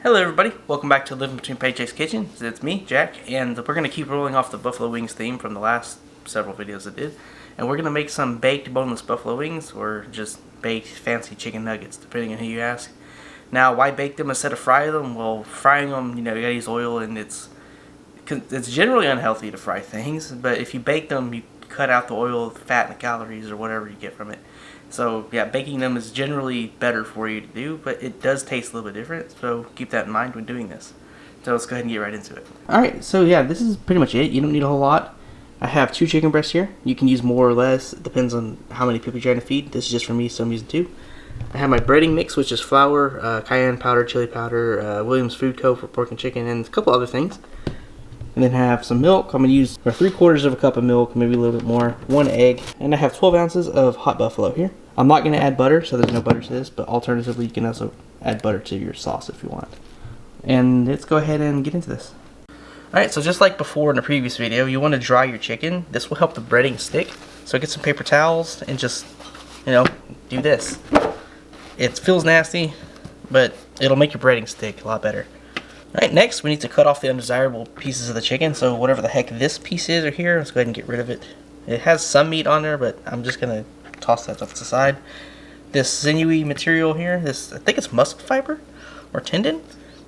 Hello everybody, welcome back to Living Between Paychecks Kitchen. It's me, Jack, and we're going to keep rolling off the buffalo wings theme from the last several videos I did. And we're going to make some baked boneless buffalo wings, or just baked fancy chicken nuggets, depending on who you ask. Now, why bake them instead of fry them? Well, frying them, you gotta use oil, and it's generally unhealthy to fry things, but if you bake them, you cut out the oil, the fat, and the calories, or whatever you get from it. So yeah, baking them is generally better for you to do, but it does taste a little bit different, so keep that in mind when doing this. So let's go ahead and get right into it. Alright, so yeah, this is pretty much it. You don't need a whole lot. I have 2 chicken breasts here. You can use more or less. It depends on how many people you're trying to feed. This is just for me, so I'm using 2. I have my breading mix, which is flour, cayenne powder, chili powder, Williams Food Co. for pork and chicken, and a couple other things. And then have some milk. I'm going to use 3/4 of a cup of milk, maybe a little bit more, 1 egg, and I have 12 ounces of hot buffalo here. I'm not going to add butter, so there's no butter to this, but alternatively you can also add butter to your sauce if you want. And let's go ahead and get into this. Alright, so just like before in the previous video, you want to dry your chicken. This will help the breading stick. So get some paper towels and just, do this. It feels nasty, but it'll make your breading stick a lot better. Alright, next we need to cut off the undesirable pieces of the chicken. So whatever the heck this piece is or here, let's go ahead and get rid of it. It has some meat on there, but I'm just going to toss that off to the side. This sinewy material here, I think it's muscle fiber or tendon.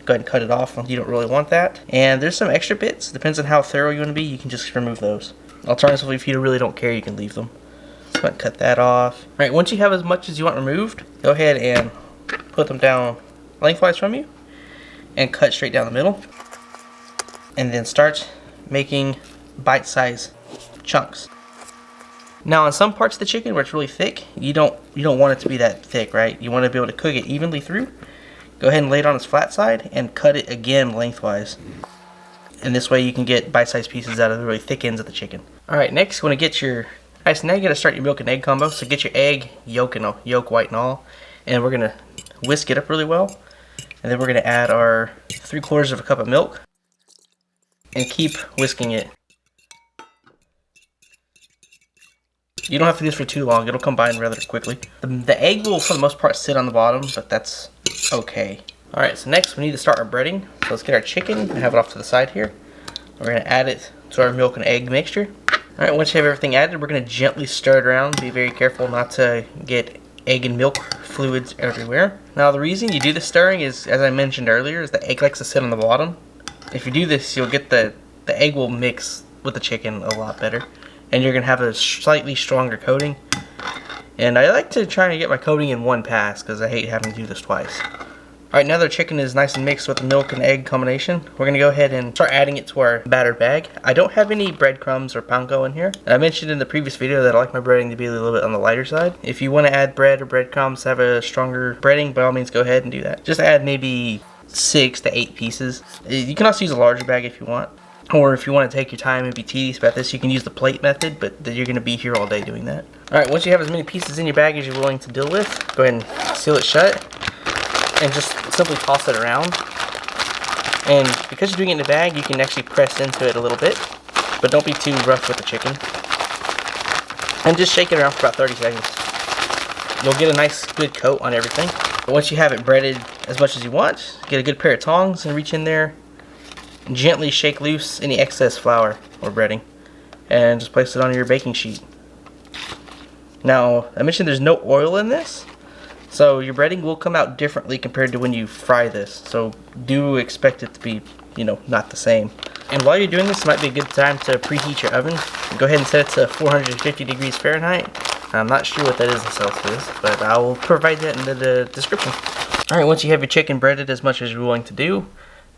Go ahead and cut it off if you don't really want that. And there's some extra bits. Depends on how thorough you want to be. You can just remove those. Alternatively, if you really don't care, you can leave them. So go ahead and cut that off. Alright, once you have as much as you want removed, go ahead and put them down lengthwise from you and cut straight down the middle. And then start making bite-sized chunks. Now, on some parts of the chicken where it's really thick, you don't want it to be that thick, right? You want to be able to cook it evenly through. Go ahead and lay it on its flat side and cut it again lengthwise. And this way you can get bite-sized pieces out of the really thick ends of the chicken. Alright, next you want to get your... Alright, so now you got to start your milk and egg combo. So get your egg, yolk, white and all. And we're going to whisk it up really well. And then we're going to add our 3/4 of a cup of milk. And keep whisking it. You don't have to do this for too long. It'll combine rather quickly. The egg will, for the most part, sit on the bottom, but that's okay. Alright, so next we need to start our breading. So let's get our chicken and have it off to the side here. We're going to add it to our milk and egg mixture. Alright, once you have everything added, we're going to gently stir it around. Be very careful not to get egg and milk fluids everywhere. Now, the reason you do the stirring is, as I mentioned earlier, is the egg likes to sit on the bottom. If you do this, you'll get the egg will mix with the chicken a lot better. And you're going to have a slightly stronger coating. And I like to try and get my coating in one pass because I hate having to do this twice. Alright, now that our chicken is nice and mixed with the milk and egg combination, we're going to go ahead and start adding it to our batter bag. I don't have any breadcrumbs or panko in here. I mentioned in the previous video that I like my breading to be a little bit on the lighter side. If you want to add bread or breadcrumbs to have a stronger breading, by all means go ahead and do that. Just add maybe 6 to 8 pieces. You can also use a larger bag if you want. Or if you want to take your time and be tedious about this, you can use the plate method, but you're going to be here all day doing that. Alright, once you have as many pieces in your bag as you're willing to deal with, go ahead and seal it shut. And just simply toss it around. And because you're doing it in the bag, you can actually press into it a little bit. But don't be too rough with the chicken. And just shake it around for about 30 seconds. You'll get a nice good coat on everything. But once you have it breaded as much as you want, get a good pair of tongs and reach in there. Gently shake loose any excess flour or breading and just place it on your baking sheet. Now, I mentioned there's no oil in this, so your breading will come out differently compared to when you fry this, so do expect it to be, not the same. And while you're doing this, it might be a good time to preheat your oven. Go ahead and set it to 450 degrees Fahrenheit. I'm not sure what that is in Celsius, but I will provide that in the description. Alright, once you have your chicken breaded as much as you're willing to do,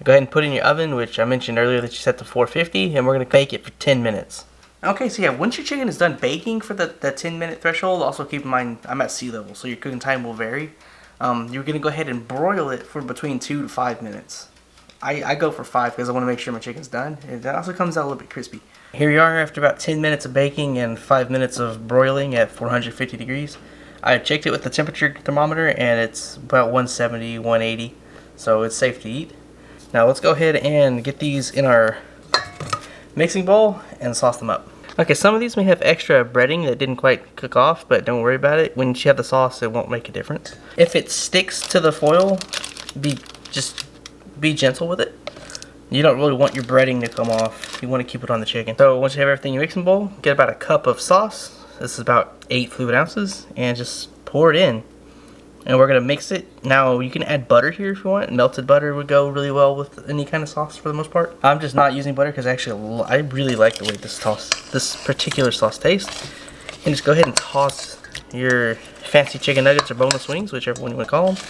go ahead and put it in your oven, which I mentioned earlier that you set to 450, and we're going to bake it for 10 minutes. Okay, so yeah, once your chicken is done baking for the 10-minute threshold, also keep in mind I'm at sea level, so your cooking time will vary. You're going to go ahead and broil it for between 2 to 5 minutes. I go for 5 because I want to make sure my chicken's done. It also comes out a little bit crispy. Here we are after about 10 minutes of baking and 5 minutes of broiling at 450 degrees. I checked it with the temperature thermometer, and it's about 170, 180, so it's safe to eat. Now let's go ahead and get these in our mixing bowl and sauce them up. Okay, some of these may have extra breading that didn't quite cook off, but don't worry about it. When you have the sauce, it won't make a difference. If it sticks to the foil, just be gentle with it. You don't really want your breading to come off. You want to keep it on the chicken. So once you have everything in your mixing bowl, get about a cup of sauce. This is about 8 fluid ounces, and just pour it in. And we're gonna mix it. Now you can add butter here if you want. Melted butter would go really well with any kind of sauce for the most part. I'm just not using butter because actually I really like the way this particular sauce tastes. And just go ahead and toss your fancy chicken nuggets or boneless wings, whichever one you want to call them,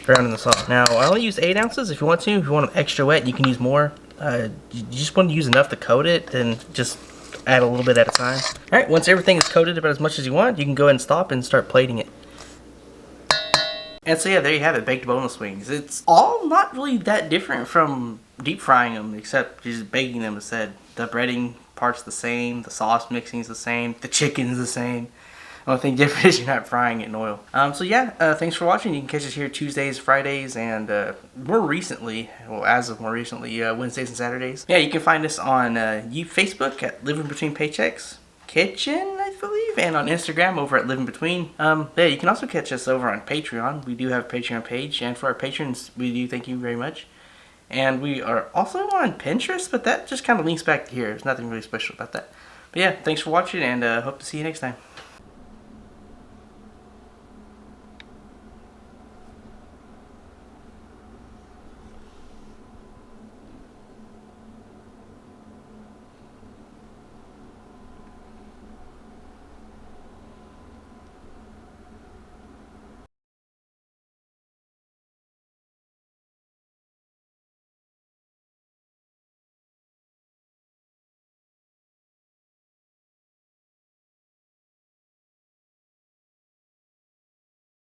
around in the sauce. Now I only use 8 ounces. If you want to, if you want them extra wet, you can use more. You just want to use enough to coat it, and just add a little bit at a time. All right, once everything is coated about as much as you want, you can go ahead and stop and start plating it. And so yeah, there you have it, baked boneless wings. It's all not really that different from deep frying them, except just baking them instead. The breading part's the same, the sauce mixing's the same, the chicken's the same. The only thing different is you're not frying it in oil. So yeah, thanks for watching. You can catch us here Tuesdays, Fridays, and more recently, well, as of more recently, Wednesdays and Saturdays. Yeah, you can find us on Facebook at Living Between Paychecks Kitchen, I believe, and on Instagram over at Living Between. Yeah, you can also catch us over on Patreon. We do have a Patreon page, and for our patrons, we do thank you very much. And we are also on Pinterest, but that just kind of links back to here. There's nothing really special about that. But yeah, thanks for watching, and hope to see you next time.